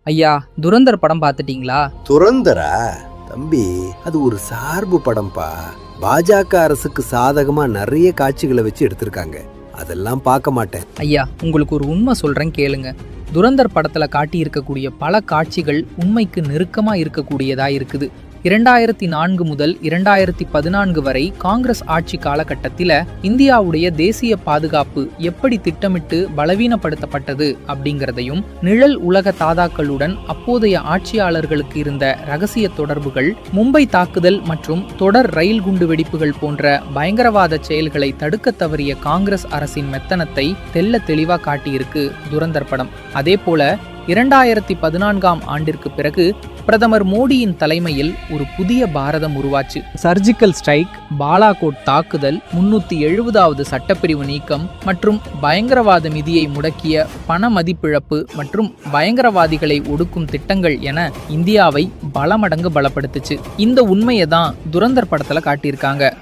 ஐயா, துரந்தர் படம் பார்த்துட்டீங்களா? துரந்தரா? தம்பி, அது ஒரு சார்பு படம்பா. பாஜக அரசுக்கு சாதகமா நிறைய காட்சிகளை வச்சு எடுத்திருக்காங்க. அதெல்லாம் பார்க்க மாட்டேன். ஐயா, உங்களுக்கு ஒரு உண்மை சொல்றேன் கேளுங்க. துரந்தர் படத்துல காட்டி இருக்கக்கூடிய பல காட்சிகள் உண்மைக்கு நெருக்கமா இருக்கக்கூடியதா இருக்குது. 2004 முதல் 2014 வரை காங்கிரஸ் ஆட்சி காலகட்டத்தில் இந்தியாவுடைய தேசிய பாதுகாப்பு எப்படி திட்டமிட்டு பலவீனப்படுத்தப்பட்டது அப்படிங்கிறதையும், நிழல் உலக தாதாக்களுடன் அப்போதைய ஆட்சியாளர்களுக்கு இருந்த ரகசிய தொடர்புகள், மும்பை தாக்குதல் மற்றும் தொடர் ரயில் குண்டு வெடிப்புகள் போன்ற பயங்கரவாத செயல்களை தடுக்க தவறிய காங்கிரஸ் அரசின் மெத்தனத்தை தெல்ல தெளிவா காட்டியிருக்கு துரந்தர் படம். அதே போல 2014ஆம் ஆண்டிற்கு பிறகு பிரதமர் மோடியின் தலைமையில் ஒரு புதிய பாரதம் உருவாச்சு. சர்ஜிக்கல் ஸ்ட்ரைக், பாலாகோட் தாக்குதல், 370வது சட்டப்பிரிவு நீக்கம் மற்றும் பயங்கரவாத நிதியை முடக்கிய பண மதிப்பிழப்பு மற்றும் பயங்கரவாதிகளை ஒடுக்கும் திட்டங்கள் என இந்தியாவை பல மடங்கு பலப்படுத்துச்சு. இந்த உண்மையை தான் துரந்தர் படத்துல காட்டியிருக்காங்க.